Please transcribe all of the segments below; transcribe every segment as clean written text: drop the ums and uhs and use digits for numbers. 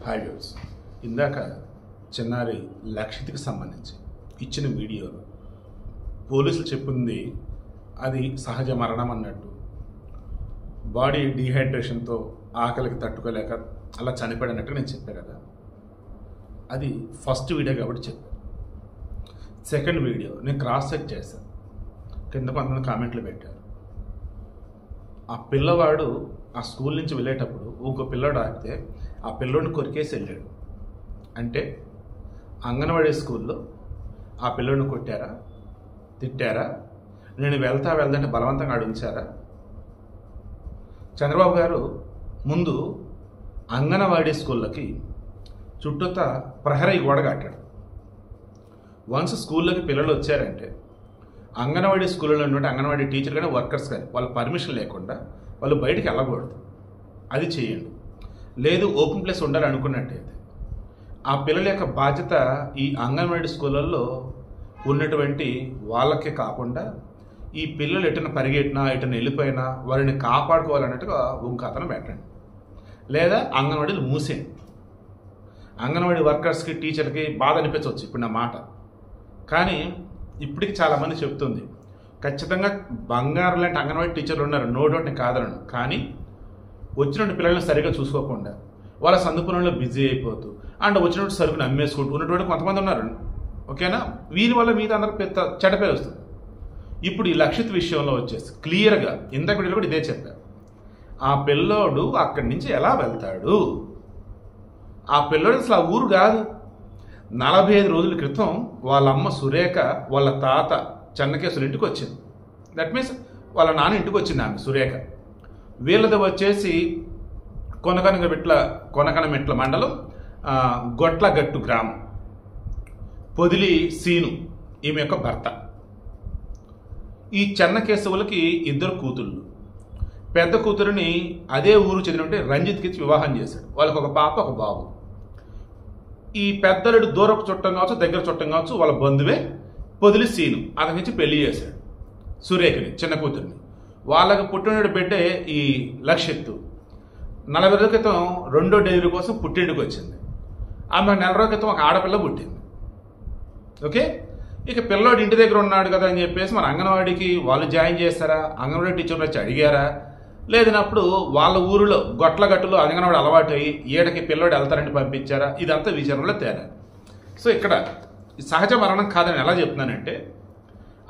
Hi viewers, ఇందాక చిన్నారి లక్షిత్కి సంబంధించి ఇచ్చిన వీడియోలో పోలీసులు చెప్పింది అది సహజ మరణం అన్నట్టు, బాడీ డీహైడ్రేషన్తో ఆకలికి తట్టుకోలేక అలా చనిపోయినట్టు నేను చెప్పాను కదా. అది ఫస్ట్ వీడియో కాబట్టి చెప్పాను. సెకండ్ వీడియో నేను క్రాస్ చెక్ చేశాను. కింద కొంతమంది కామెంట్లు పెట్టారు. ఆ పిల్లవాడు ఆ స్కూల్ నుంచి వెళ్ళేటప్పుడు ఇంకో పిల్లవాడు ఆగితే ఆ పిల్లోడిని కొరికేసి వెళ్ళాడు. అంటే అంగన్వాడీ స్కూల్లో ఆ పిల్లోడిని కొట్టారా, తిట్టారా, నేను వెళ్తాంటే బలవంతంగా అడుంచారా? చంద్రబాబు గారు ముందు అంగన్వాడీ స్కూళ్ళకి చుట్టూతా ప్రహరీ గోడ కట్టాడు. వన్స్ స్కూల్లోకి పిల్లలు వచ్చారంటే అంగన్వాడీ స్కూల్లో ఉన్నటువంటి అంగన్వాడీ టీచర్ కానీ వర్కర్స్ కానీ వాళ్ళ పర్మిషన్ లేకుండా వాళ్ళు బయటికి వెళ్ళకూడదు. అది చేయండి. లేదు ఓపెన్ ప్లేస్ ఉండాలి అనుకున్నట్టయితే ఆ పిల్లల యొక్క బాధ్యత ఈ అంగన్వాడీ స్కూళ్ళల్లో ఉన్నటువంటి వాళ్ళకే కాకుండా ఈ పిల్లలు ఎటైనా పరిగెట్టినా ఎటైనా వెళ్ళిపోయినా వారిని కాపాడుకోవాలన్నట్టుగా ఇంక అతను పెట్టండి. లేదా అంగన్వాడీలు మూసేయండి. అంగన్వాడీ వర్కర్స్కి టీచర్కి బాధ అనిపించవచ్చు ఇప్పుడు నా మాట, కానీ ఇప్పటికి చాలామంది చెప్తుంది ఖచ్చితంగా బంగారు లాంటి అంగన్వాడీ టీచర్లు ఉన్నారు, నో డౌట్ నేను కాదనను. కానీ వచ్చినటువంటి పిల్లల్ని సరిగ్గా చూసుకోకుండా వాళ్ళ సందుపురంలో బిజీ అయిపోతూ అండ్ వచ్చినటువంటి సరుకుని అమ్మేసుకుంటూ ఉన్నటువంటి కొంతమంది ఉన్నారు. ఓకేనా? వీరి వల్ల మీద అందరికి పెద్ద చెడ్డపేరు వస్తుంది. ఇప్పుడు ఈ లక్షిత్ విషయంలో వచ్చేసి క్లియర్గా ఇందాక కూడా ఇదే చెప్పారు. ఆ పిల్లోడు అక్కడి నుంచి ఎలా వెళ్తాడు? ఆ పిల్లోడు అసలు ఆ ఊరు కాదు. 45 రోజుల క్రితం వాళ్ళ అమ్మ సురేఖ వాళ్ళ తాత చెన్నకేశ్వర ఇంటికి వచ్చింది. దట్ మీన్స్ వాళ్ళ నాన్న ఇంటికి వచ్చింది ఆమె సురేఖ. వీళ్ళది వచ్చేసి కొనకనమెట్ల మండలం గొట్లగట్టు గ్రామం. పొదిలి సీను ఈమె యొక్క భర్త. ఈ చెన్నకేశవులకి 2 కూతుళ్ళు. పెద్ద కూతురుని అదే ఊరు చెందినటువంటి రంజిత్కి ఇచ్చి వివాహం చేశాడు. వాళ్ళకి ఒక పాప ఒక బాబు. ఈ పెద్దలుడు దూరపు చుట్టం కావచ్చు దగ్గర చుట్టం కావచ్చు వాళ్ళ బంధువే పొదిలి సీను. అతని నుంచి పెళ్లి చేశాడు సురేఖని, చిన్న కూతురిని. వాళ్ళకి పుట్టినడు బిడ్డే ఈ లక్షిత్. 40 రోజుల క్రితం 2వ డెలివరీ కోసం పుట్టింటికి వచ్చింది. ఆమె 4 రోజుల క్రితం ఒక ఆడపిల్ల పుట్టింది. ఓకే, ఇక పిల్లోడు ఇంటి దగ్గర ఉన్నాడు కదా అని చెప్పేసి మన అంగన్వాడీకి వాళ్ళు జాయిన్ చేస్తారా, అంగన్వాడీ టీచర్లు వచ్చి అడిగారా, లేదన్నప్పుడు వాళ్ళ ఊరిలో గొట్లగట్టులో అంగన్వాడీ అలవాటు అయ్యి ఈడకి పిల్లోడు వెళ్తారని పంపించారా? ఇదంతా విచారణలో తేడా. సో ఇక్కడ సహజ మరణం కాదని ఎలా చెప్తున్నానంటే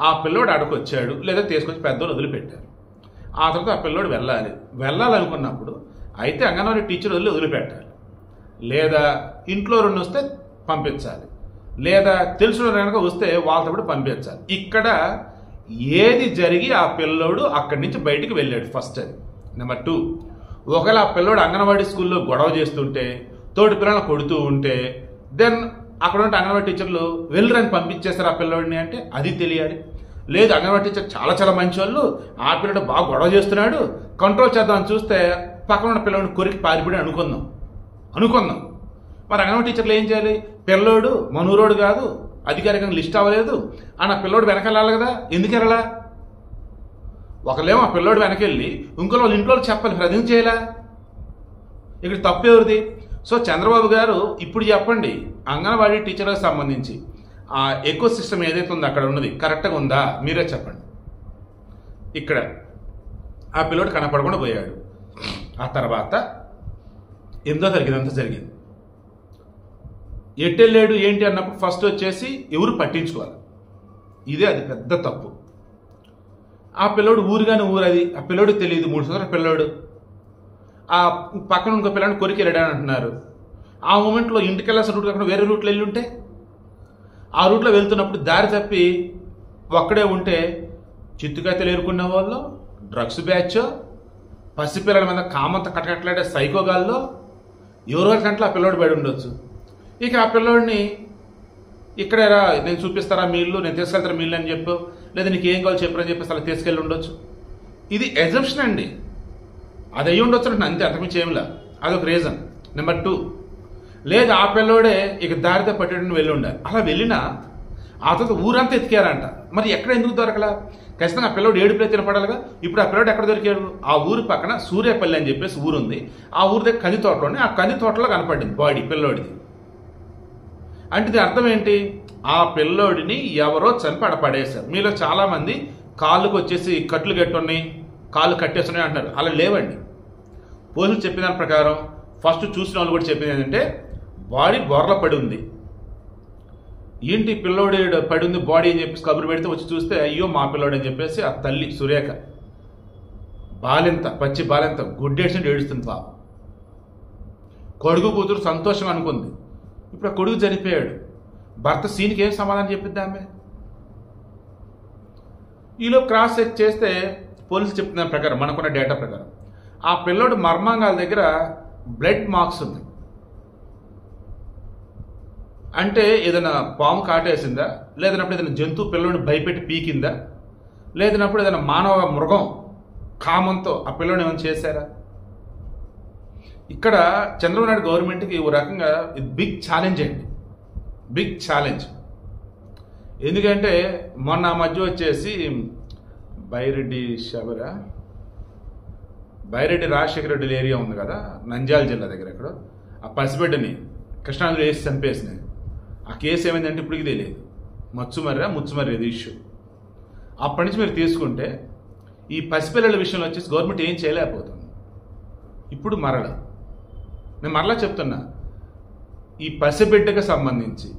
ఆ పిల్లోడు ఆడకు వచ్చాడు, లేదా తీసుకొచ్చి పెద్దోళ్ళు వదిలిపెట్టారు. ఆ తర్వాత ఆ పిల్లోడు వెళ్ళాలనుకున్నప్పుడు అయితే అంగన్వాడీ టీచర్ వదిలిపెట్టాలి, లేదా ఇంట్లో 2 వస్తే పంపించాలి, లేదా తెలిసిన కనుక వస్తే వాళ్ళతో కూడా పంపించాలి. ఇక్కడ ఏది జరిగి ఆ పిల్లోడు అక్కడి నుంచి బయటికి వెళ్ళాడు ఫస్ట్. అది నెంబర్ 2. ఒకవేళ ఆ పిల్లోడు అంగన్వాడీ స్కూల్లో గొడవ చేస్తుంటే, తోటి పిల్లలను కొడుతూ ఉంటే, దెన్ అక్కడ ఉంటే అంగన్వాడీ టీచర్లు వెళ్ళరని పంపించేస్తారు ఆ పిల్లోడిని అంటే అది తెలియాలి. లేదు అంగన్వాడీ టీచర్ చాలా మంచి వాళ్ళు, ఆ పిల్లడు బాగా గొడవ చేస్తున్నాడు, కంట్రోల్ చేద్దామని చూస్తే పక్కన ఉన్న పిల్లోడిని కొరికి పారిపోయి అనుకుందాం. మరి అంగన్వాడీ టీచర్లు ఏం చేయాలి? పిల్లోడు మనూరోడు కాదు, అధికారికంగా లిస్ట్ అవ్వలేదు అని ఆ పిల్లోడు వెనకెళ్ళాలి కదా. ఎందుకు వెళ్ళాలా? ఒకళ్ళేమో ఆ పిల్లోడు వెనకెళ్ళి ఇంకో వాళ్ళ ఇంట్లో చెప్పాలి, ప్రజెంట్ చేయాలా? ఇక్కడ తప్పు ఎవరిది? సో చంద్రబాబు గారు ఇప్పుడు చెప్పండి, అంగన్వాడీ టీచర్లకు సంబంధించి ఆ ఎకో సిస్టమ్ ఏదైతే ఉందో అక్కడ ఉన్నది కరెక్ట్గా ఉందా? మీరే చెప్పండి. ఇక్కడ ఆ పిల్లోడు కనపడకుండా పోయాడు. ఆ తర్వాత 8వ తారీఖు ఇదంతా జరిగింది. ఎట్టెళ్ళాడు ఏంటి అన్నప్పుడు ఫస్ట్ వచ్చేసి ఎవరు పట్టించుకోవాలి. ఇదే అది పెద్ద తప్పు. ఆ పిల్లోడు ఊరుగానే ఊరది, ఆ పిల్లోడు తెలియదు. 3 సంవత్సరాల పిల్లోడు ఆ పక్కన ఇంకో పిల్లని కొరికి వెళ్ళాడని అంటున్నారు. ఆ మూమెంట్లో ఇంటికి వెళ్ళాల్సిన రూట్ కాకుండా వేరే రూట్లో వెళ్ళి ఉంటే, ఆ రూట్లో వెళ్తున్నప్పుడు దారి తప్పి ఒక్కడే ఉంటే చిత్తుకాయతలు ఏరుకునే వాళ్ళు, డ్రగ్స్ బ్యాచ్, పసిపిల్లల మీద కామంత కట్టకట్లాడే సైకోగాల్లో ఎవరో కంటే ఆ పిల్లోడు బయట ఉండొచ్చు. ఇక ఆ పిల్లోడిని ఇక్కడే రా, నేను చూపిస్తారా మీ ఇల్లు, నేను తీసుకెళ్తారా మీ ఇల్లు అని చెప్పు, లేదా నీకు ఏం కావాలో చెప్పరని చెప్పేసి అలా తీసుకెళ్ళి ఉండొచ్చు. ఇది ఎగ్జంప్షన్ అండి, అది అయ్యి ఉండొచ్చు అంటే అంతే, అంతకుమించి ఏమిలా. అదొక రీజన్. నెంబర్ 2, లేదు ఆ పిల్లోడే ఇక దారితో పట్టేటని వెళ్ళి ఉండాలి. అలా వెళ్ళినా ఆ తర్వాత ఊరంతా ఎతికారంట. మరి ఎక్కడ ఎందుకు దొరకలా? ఖచ్చితంగా ఆ పిల్లోడు ఏడుపులే తినపడాలిగా. ఇప్పుడు ఆ పిల్లోడు ఎక్కడ దొరికాడు? ఆ ఊరి పక్కన సూర్యపల్లి అని చెప్పేసి ఊరు ఉంది. ఆ ఊరి దగ్గర కంది తోటలోనే ఆ కంది తోటలో కనపడింది బాడీ పిల్లోడిది. అంటే ఇది అర్థం ఏంటి? ఆ పిల్లోడిని ఎవరో చంపి అక్కడ పడేశారు. మీలో చాలామంది కాళ్ళకు వచ్చేసి కట్లు కట్టున్నాయి, కాళ్ళు కట్టేస్తున్నాయి అంటున్నారు. అలా లేవండి. పోలీసులు చెప్పిన దాని ప్రకారం ఫస్ట్ చూసిన వాళ్ళు కూడా చెప్పింది ఏంటంటే బాడీ బొర్రలో పడి ఉంది. ఏంటి పిల్లోడి పడి ఉంది బాడీ అని చెప్పేసి కబురు పెడితే వచ్చి చూస్తే అయ్యో మా పిల్లోడు అని చెప్పేసి ఆ తల్లి సురేఖ బాలింత, పచ్చి బాలింత గుడ్డేడ్చి ఏడుస్తుంది పాప. కొడుకు కూతురు సంతోషం అనుకుంది. ఇప్పుడు ఆ కొడుకు చనిపోయాడు. భర్త సీన్కి ఏం సమాధానం చెప్పిద్ది ఆమె? ఈలో క్రాస్ చెక్ చేస్తే పోలీసులు చెప్తున్న ప్రకారం, మనకున్న డేటా ప్రకారం ఆ పిల్లోడు మర్మాంగాల దగ్గర బ్లడ్ మార్క్స్ ఉంది. అంటే ఏదైనా పాము కాటేసిందా, లేదన్నప్పుడు ఏదైనా జంతువు పిల్లోడిని భయపెట్టి పీకిందా, లేదన్నప్పుడు ఏదైనా మానవ మృగం కామంతో ఆ పిల్లోని ఏమైనా చేశారా? ఇక్కడ చంద్రబాబు నాయుడు గవర్నమెంట్కి ఓ రకంగా ఇది బిగ్ ఛాలెంజ్ అండి, బిగ్ ఛాలెంజ్. ఎందుకంటే మొన్న ఆ మధ్య వచ్చేసి బైరెడ్డి రాజశేఖర రెడ్డి ఏరియా ఉంది కదా, నంద్యాల జిల్లా దగ్గర ఎక్కడో ఆ పసిబిడ్డని కృష్ణానదిలో వేసి చంపేసినాయి. ఆ కేసు ఏమైందంటే ఇప్పటికి తెలియదు. ముచ్చుమర్రి ఇది ఇష్యూ. అప్పటి నుంచి మీరు తీసుకుంటే ఈ పసిపిల్లల విషయంలో వచ్చేసి గవర్నమెంట్ ఏం చేయలేకపోతుంది. ఇప్పుడు నేను మరలా చెప్తున్నా, ఈ పసిబిడ్డకు సంబంధించి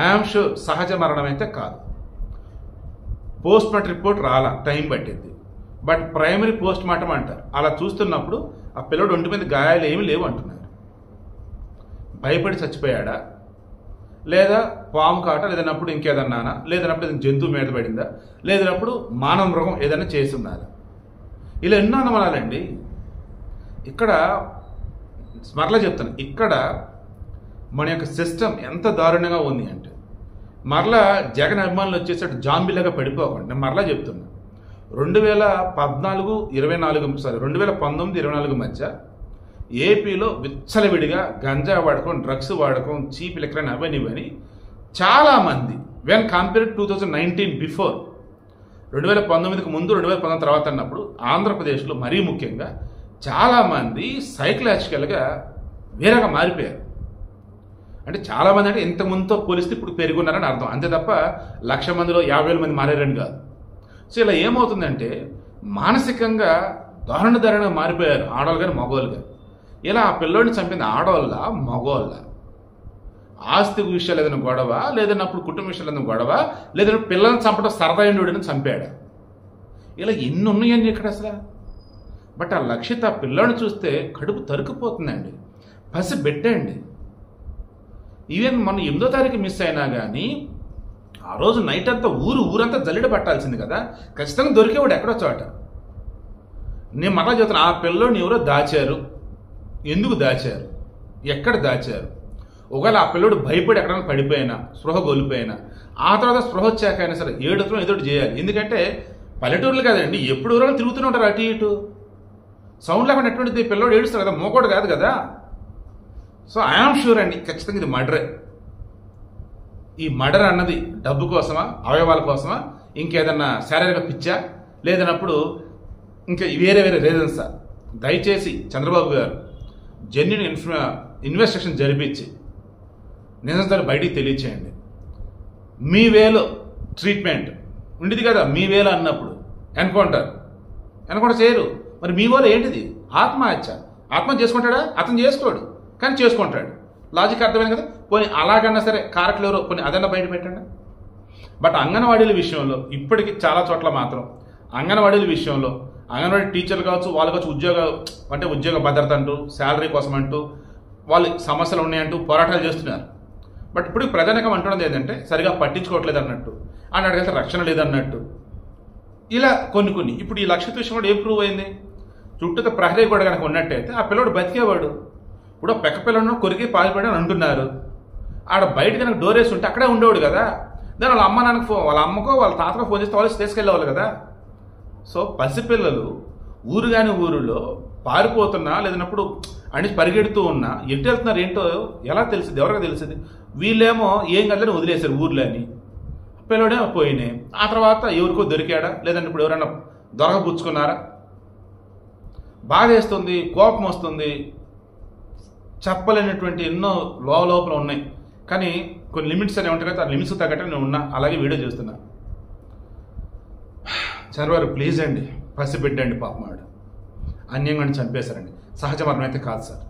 ఐఆమ్ షూర్ సహజ మరణం అయితే కాదు. పోస్ట్ మార్టం రిపోర్ట్ రాలా, టైం పట్టింది. బట్ ప్రైమరీ పోస్ట్ మార్టం అంటారు. అలా చూస్తున్నప్పుడు ఆ పిల్లడు ఒంటి మీద గాయాలు ఏమీ లేవు అంటున్నారు. భయపడి చచ్చిపోయాడా, లేదా పాము కాట, లేదన్నప్పుడు ఇంకేదన్నానా, లేదన్నప్పుడు ఏదైనా జంతువు మీద పడిందా, లేదన్నప్పుడు మానవ మృగం ఏదైనా చేసిందా? ఇలా ఎన్నో అనుమానాలండి. ఇక్కడ మరలా చెప్తాను, ఇక్కడ మన యొక్క సిస్టమ్ ఎంత దారుణంగా ఉంది అంటే, మరలా జగన్ అభిమానులు వచ్చేసరికి జాంబీలాగా పడిపోకండి. నేను మరలా చెప్తున్నా, 2019-24 మధ్య ఏపీలో విచ్చలవిడిగా గంజా వాడకం, డ్రగ్స్ వాడకం, చీప్ లిక్కర్ అవనివని చాలామంది, వెన్ కంపేర్ 2019 బిఫోర్, 2019కి ముందు 2019 తర్వాత అన్నప్పుడు ఆంధ్రప్రదేశ్లో మరీ ముఖ్యంగా చాలామంది సైకలాజికల్గా వేరేగా మారిపోయారు. అంటే చాలామంది అంటే ఇంతకుముందుతో పోలిస్తే ఇప్పుడు పెరుగున్నారని అర్థం, అంతే తప్ప 1,00,000 మందిలో 50,000 మంది మారారని కాదు. సో ఇలా ఏమవుతుందంటే మానసికంగా దారుణంగా మారిపోయారు ఆడవాళ్ళు కానీ మగవాళ్ళు కానీ. ఇలా ఆ పిల్లోడిని చంపింది ఆడవాళ్ళ మగవాళ్ళ? ఆస్తి విషయాలు ఏదైనా గొడవ, లేదన్నప్పుడు కుటుంబ విషయాలు ఏదైనా గొడవ, లేదంటే పిల్లల్ని చంపడం సరదా అయినోడిని చంపాడు. ఇలా ఎన్ని ఉన్నాయని ఇక్కడ అసలు. బట్ ఆ లక్షిత ఆ పిల్లోడిని చూస్తే కడుపు తరుకుపోతుందండి. పసి బిడ్డండి. ఈవెన్ మన 8వ తారీఖు మిస్ అయినా కానీ ఆ రోజు నైట్ అంతా ఊరంతా జల్లెడ పట్టాల్సింది కదా, ఖచ్చితంగా దొరికేవాడు ఎక్కడో చోట. నేను మరలా చెప్తాను, ఆ పిల్లోడిని ఎవరో దాచారు. ఎందుకు దాచారు, ఎక్కడ దాచారు? ఒకవేళ ఆ పిల్లోడు భయపడి ఎక్కడైనా పడిపోయినా, స్పృహ కోల్పోయినా, ఆ తర్వాత స్పృహ వచ్చాక అయినా సరే ఏడుతో ఎదుటి చేయాలి. ఎందుకంటే పల్లెటూరులు కాదండి, ఎప్పుడు ఎవరైనా తిరుగుతూనే ఉంటారు అటు ఇటు. సౌండ్ లేకుండా ఎటువంటిది, పిల్లోడు ఏడుస్తారు కదా, మోకోడు కాదు కదా. సో ఐఆమ్ షూర్ అండి, ఖచ్చితంగా ఇది మర్డరే. ఈ మర్డర్ అన్నది డబ్బు కోసమా, అవయవాల కోసమా, ఇంకేదన్నా శారీరక పిచ్చా, లేదన్నప్పుడు ఇంకా వేరే రీజన్సా? దయచేసి చంద్రబాబు గారు జెన్యున్ ఇన్వెస్టిగేషన్ జరిపించి నిజంగా బయటికి తెలియచేయండి. మీ వేలో ట్రీట్మెంట్ ఉండేది కదా, మీ వేలో అన్నప్పుడు ఎన్కౌంటర్ చేయరు. మరి మీ వేలో ఏంటిది? ఆత్మహత్య. ఆత్మహత్య చేసుకుంటాడా? అతను చేసుకోడు, కానీ చేసుకుంటాడు. లాజిక్ అర్థమైంది కదా. పోనీ అలాగన్నా సరే కారకులు ఎవరో కొన్ని అదన్నా బయట పెట్టండి. బట్ అంగన్వాడీల విషయంలో ఇప్పటికీ చాలా చోట్ల మాత్రం అంగన్వాడీల విషయంలో అంగన్వాడీ టీచర్లు కావచ్చు, వాళ్ళు కావచ్చు, ఉద్యోగ భద్రత అంటూ, శాలరీ కోసం అంటూ, వాళ్ళు సమస్యలు ఉన్నాయంటూ పోరాటాలు చేస్తున్నారు. బట్ ఇప్పుడు ప్రజానికం అంటున్నది ఏంటంటే సరిగా పట్టించుకోవట్లేదు అన్నట్టు, అని అడిగితే రక్షణ లేదన్నట్టు, ఇలా కొన్ని. ఇప్పుడు ఈ లక్షిత విషయం కూడా ఏం ప్రూవ్ అయింది? చుట్టూ ప్రహరీ కూడా కనుక ఉన్నట్టయితే ఆ పిల్లడు బతికేవాడు. ఇప్పుడు పెక్క పిల్లడు కొరికి పాల్పడి అని అంటున్నారు. ఆడ బయట కనుక డోర్ వేసి ఉంటే అక్కడే ఉండేవాడు కదా. దాని వాళ్ళ అమ్మ నాన్నకు వాళ్ళ అమ్మకో వాళ్ళ తాతకో ఫోన్ చేస్తే వాళ్ళు తీసుకెళ్ళేవాళ్ళు కదా. సో పసిపిల్లలు ఊరిలో పారిపోతున్నా, లేదన్నప్పుడు అని పరిగెడుతూ ఉన్నా ఎటు వెళ్తున్నారు ఏంటో ఎలా తెలిసింది? ఎవరికి తెలిసింది? వీళ్ళేమో ఏం కదని వదిలేశారు ఊర్లో అని. పిల్లడే పోయినాయి. ఆ తర్వాత ఎవరికో దొరికాడా, లేదంటే ఇప్పుడు ఎవరైనా దొరకబుచ్చుకున్నారా? బాధ వేస్తుంది, కోపం వస్తుంది, చెప్పలేనటువంటి ఎన్నో లోపల ఉన్నాయి. కానీ కొన్ని లిమిట్స్ అనేవి ఉంటాయి కదా, ఆ లిమిట్స్ తగ్గట్టు నేను ఉన్నా, అలాగే వీడియో చేస్తున్నా. చంద్రబాబు ప్లీజ్ అండి, పసిబిడ్డండి పాపమాడు, అన్యంగా చంపేశారండి. సహజ మరణం అయితే కాదు సార్.